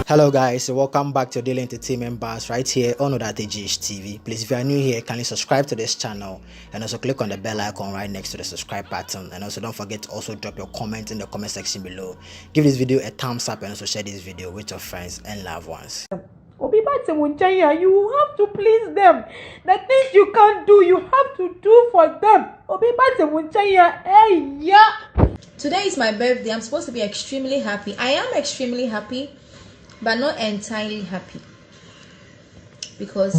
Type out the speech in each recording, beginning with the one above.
Hello guys, welcome back to Daily Entertainment Bars right here on GH TV. Please, if you are new here, kindly subscribe to this channel and also click on the bell icon right next to the subscribe button. And also don't forget to also drop your comment in the comment section below. Give this video a thumbs up and also share this video with your friends and loved ones. You have to please them. The things you can't do, you have to do for them. Today is my birthday. I'm supposed to be extremely happy. I am extremely happy, but not entirely happy, because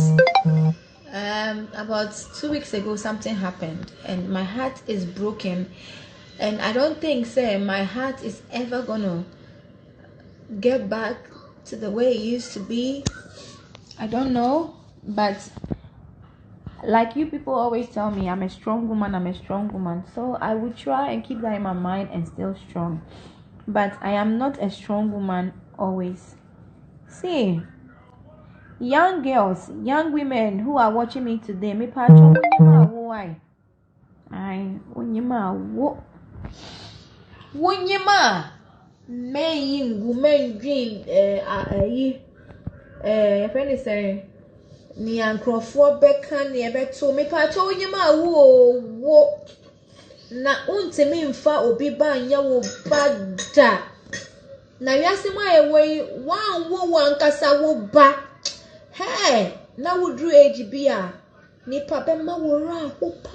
about 2 weeks ago something happened and my heart is broken, and I don't think my heart is ever gonna get back to the way it used to be. I don't know, but like you people always tell me, I'm a strong woman, so I would try and keep that in my mind and still strong, but I am not a strong woman always. See, young girls, young women who are watching me today, me pacho why? I wonyema mayin woman green friend is saying ni ankrofo beka ni ebeto me pacho wonyema wo na untimi mfa obi ba nya wo bada. Na wiase ma ewe wan kasa wo ba. Hey, na wo dru age bia. Nipa be ma wo ra ho pa.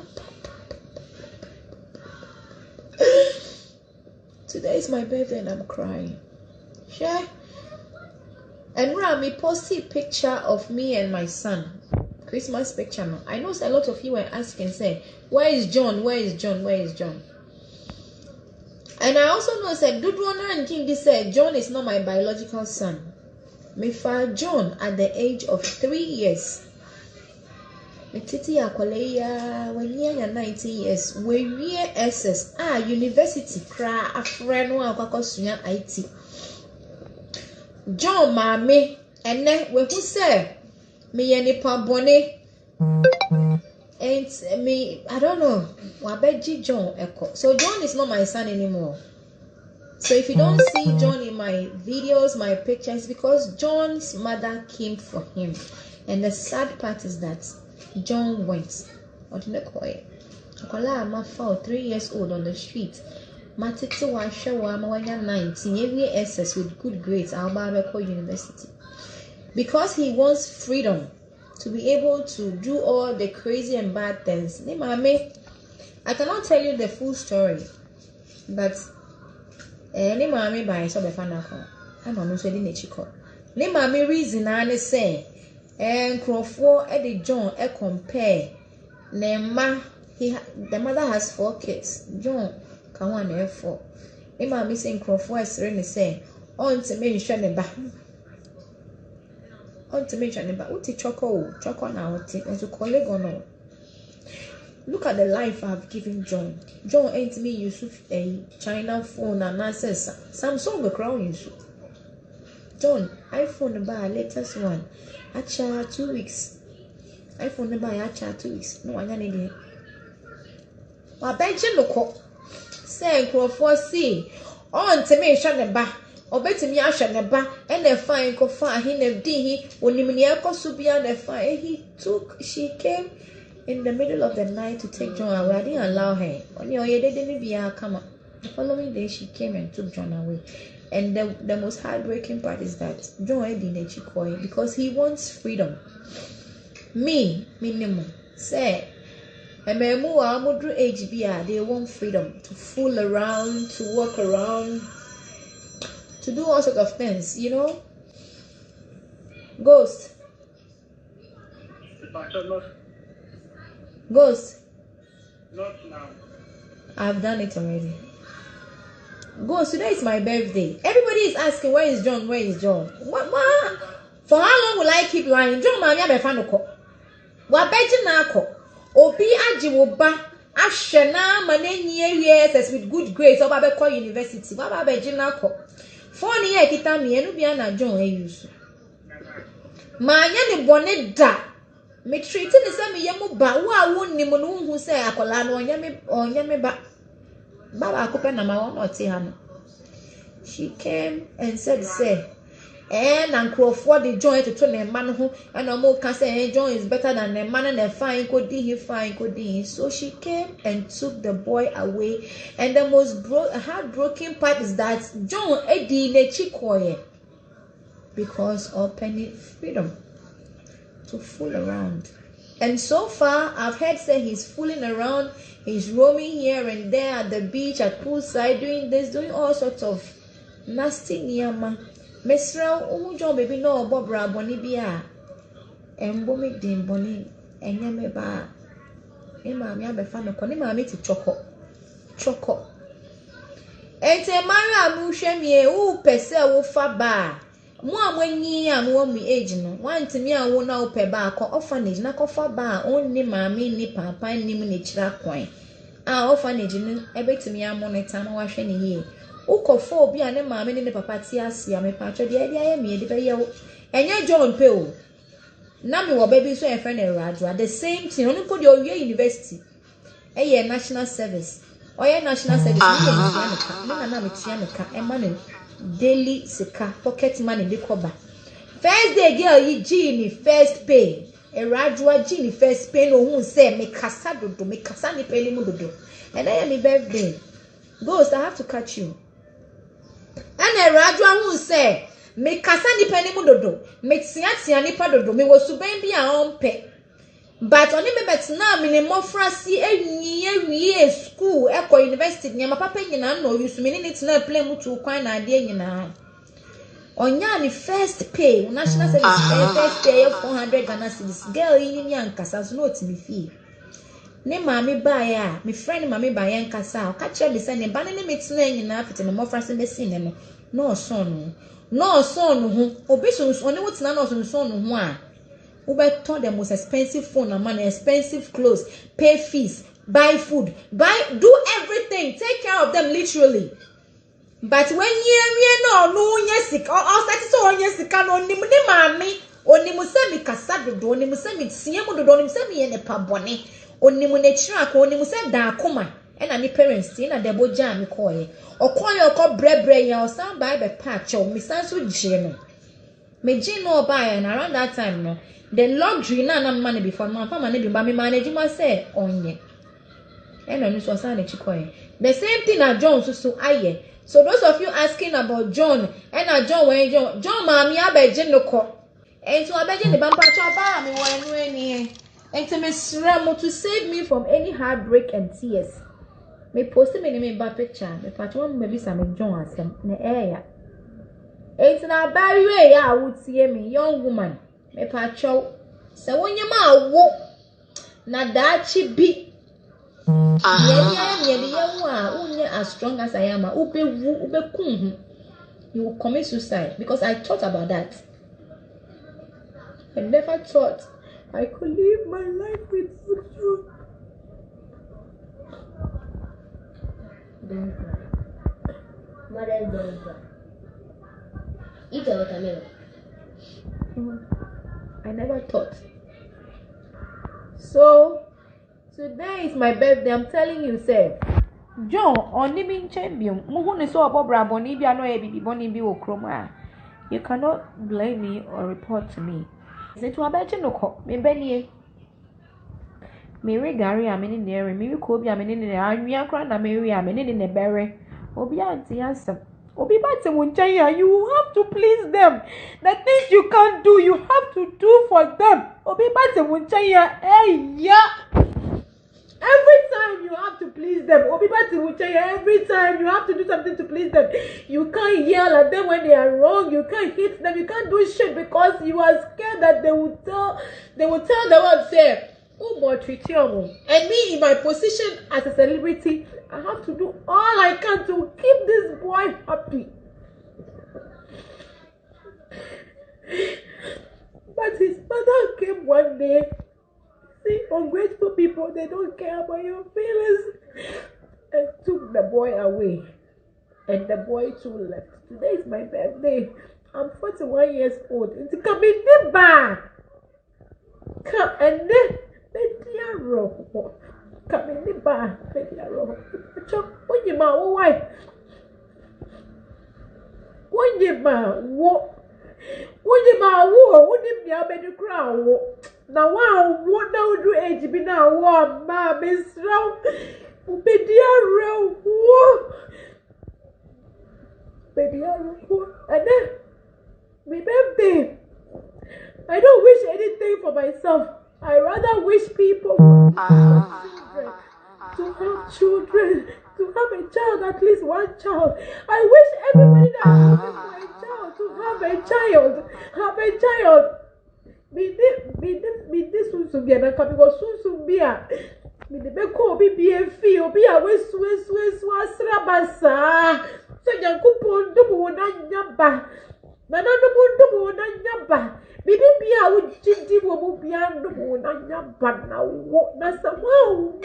Today is my birthday and I'm crying. Sure. And Rami posted a picture of me and my son. Christmas picture now. I know a lot of you were asking, say, where is John? Where is John? Where is John? And I also know said Dudwana and King said John is not my biological son. Me fa John at the age of 3 years. Me titi akwaleya when ye 19 years. We year SS university kra afre no akwakosunya IT. John mame ene we hu say me ye nipa bone. And me, I don't know. Wabeji John Echo. So John is not my son anymore. So if you don't see John in my videos, my pictures, because John's mother came for him. And the sad part is that John went. What did I call it? I found 3 years old on the street. Matiti wa shewa mawanya 19 every SS with good grades. Alba University. Because he wants freedom to be able to do all the crazy and bad things. I cannot tell you the full story, but any mommy by so the fanako. I'm on so the chico. Ne mommy reason I say and Crawford Eddie John compare. The mother has 4 kids. John can one F4. Ne mommy saying Crawford is really say on to me shine back. On to mention about what choco now and to colleague or no. Look at the life I've given John. John ain't me Yusuf a China phone and answers Samsung the crown Yusuf. John, iPhone buy latest one. Acha 2 weeks. iPhone buy acha 2 weeks. No one any. But benching look say Crawford see on to me shut back. Obetimi ahwe ne ba ene fine ko fa he na di hi onimni akoso bia na fine she came in the middle of the night to take John away. I didn't allow her. Only oyedede bia kama. The following day she came and took John away. And the most heartbreaking part is that John didn't chikoi because he wants freedom. Me minimum say ememu wa modru age bia they want freedom to fool around, to walk around, to do all sorts of things, you know. Ghost. Ghost. Not now. I've done it already. Ghost, today is my birthday. Everybody is asking, where is John? Where is John? What? For how long will I keep lying? John mami be fanoko. Wa beji na ako. Obi aji wo ba. Ashena manenye years with good grades oba be call university. Wa ba beji na ako. Phone here kita mi enu bia na John e use. Ma anya ne bone da. me treat ni say me yemu ba wo a wonni mu no hu say akola no onya me ba baba akope na ma won oti ha no. She came and said say and Crawford the joint to turn a man who and a more can say John is better than a man and a fine could he fine could he. So she came and took the boy away, and the most heartbroken part is that John Eddie Nechikoye because of penny freedom to fool around. And so far I've heard say he's fooling around, he's roaming here and there at the beach, at poolside, doing this, doing all sorts of nasty niyama. Mesra John baby no Bobra Bonnie Bia and Bomi Dim Bonnie and Yame Ba. Emma, me have a fan of Conima to choco. And a Mara Mushamie, who pesa wo fa ba. More when ye am me age no. One to me, I won't know per bar, orphanage, na cofa bar, only mammy, ni papa, ni miniature coin. Our orphanage, every to me, I'm on a time washing a year. Uko fo bi ane maame ne papa ti asia me patcho de dia me de be ye enye John Peo na me wo baby so e friend Radwa the same thing onu ko de owie university eye national service oye national service me na me tia me ka e ma ne daily sika pocket money de koba first day girl yi G ni first pay e Radwa G ni first pay no hu say me kasa dodo me kasa ni pay ni mu dodo and I me birthday ghost I have to catch you. And a radwa who say, me kasa ni penny mudodo, me tia ni padodo, me was suben be a own pe. But only me bet now, me more frasi, ye school, echo university, near my papa, you know, you mean it's not play mutu quite idea, you know. On yani first pay, national service, first pay of 400 Ghana cedis, girl in young casas, no to be fee. Ne mami baya, me friend mami baya nkasa, catch me send ba ne me tena nyina afite me mofra se be sin no. No son ho. Obi so oni wotena no son ho a. Wo be turn the most expensive phone and man, expensive clothes, pay fees, buy food, do everything, take care of them literally. But when ye no yesika, all satisfied on yesika no ni mami, oni mu se mi kasa dodo, oni mu se mi tie mu dodo, oni mu se mi ye ne pa bone. Onimu nechira ko onimu se da akoma e na ni parents ti na debo jam ko ye okoye okọ brebre ya o san buy be patch o mi san so je no me je no buy and around that time no the luxury na money before man fa man bi ba me manage ma say onye e na ni so san echi ko ye the same thing na John so aye. So those of you asking about John and na John when John ma mi abeje no ko and so abeje ne ba pa cho ba mi wo enu eni and to save me from any heartbreak and tears. Me post me me ba picture. Me patch maybe some John asem na ya. It's na bari we ya would see me young woman. Me patch se wonye ma wo na dachi bi. Ye unye as strong as I am. You will commit suicide because I thought about that. I never thought I could live my life with you. Don't cry. Mother, don't cry. Eat a watermelon. I never thought. So, today is my birthday. I'm telling you, sir. John, only being champion. Muhuni so about Braboni, no baby, Bonnie be Okroma. You cannot blame me or report to me. Say to a better no cop, me Benny. Mary Gary, I'm in there, and Mary Kobe, I'm in there, I'm Yakran, Mary, I'm in the berry. Obi auntie answer. Obi Bate Munchaya, you have to please them. The things you can't do, you have to do for them. Obi Bate Munchaya, hey, yeah. Every time you have to please them. Obi Bate Munchaya, every time you have to do something to please them. You can't yell at them when they are wrong. You can't hit them. You can't do shit because you are scared that they will tell the world, say, oh boy, treat you. And me in my position as a celebrity, I have to do all I can to keep this boy happy. But his mother came one day. See, ungrateful people, they don't care about your feelings. And took the boy away. And the boy too left. Today is my birthday. I'm 41 years old. It's coming back. Come and then Media row. Come in the bar, Media row. When you ma wife. When you ma wo. When you ma wo, when you be a crown. Now, what now do age be now? War, ma, Miss Row. Media row. Media row. And then, remember. I don't wish anything for myself. I rather wish people to have children, to have a child, at least one child. I wish everybody that is looking for a child to have a child. Have a child. Me this soon to be a because soon to be a me the beko be a fee or be a west rabasa. So you could double na double na Bibi bia wo gidi wo bo bia no wo na nya ba na wo na sama wo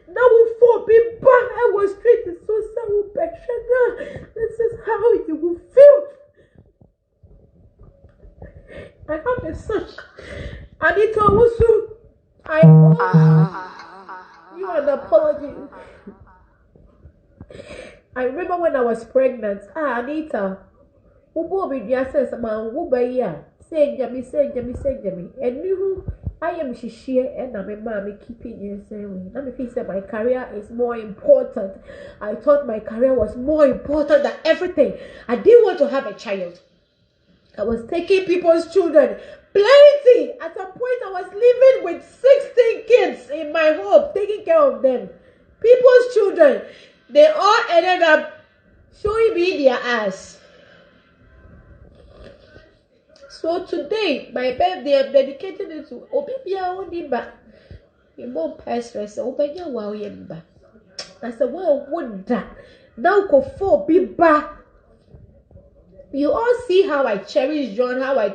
na wo for bi ba I was street so wo pehwe. This is how you will feel. I have a son. Anita Wusu. I owe you an apology. I remember when I was pregnant. Anita. Ubo bi dia sense man wo ba yi a say jami. And you I am shishie and my mommy keeping you saying let me feel say my career is more important. I thought my career was more important than everything. I didn't want to have a child. I was taking people's children. Plenty. At a point I was living with 16 kids in my home, taking care of them. People's children. They all ended up showing me their ass. So today, my birthday, I'm dedicating it to Obibia Oniba. Your mom passed her, so Obanya Wawemba. I said, well, what that? Now, go for Biba. You all see how I cherish John, how I.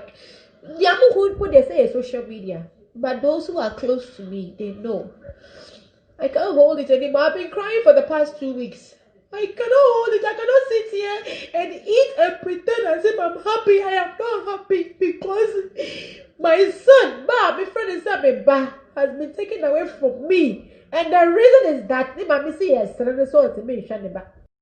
Yamu put they say social media. But those who are close to me, they know. I can't hold it anymore. I've been crying for the past 2 weeks. I cannot hold it. I cannot sit here and eat and pretend as if I'm happy. I am not happy because my son, my friend is has been taken away from me. And the reason is that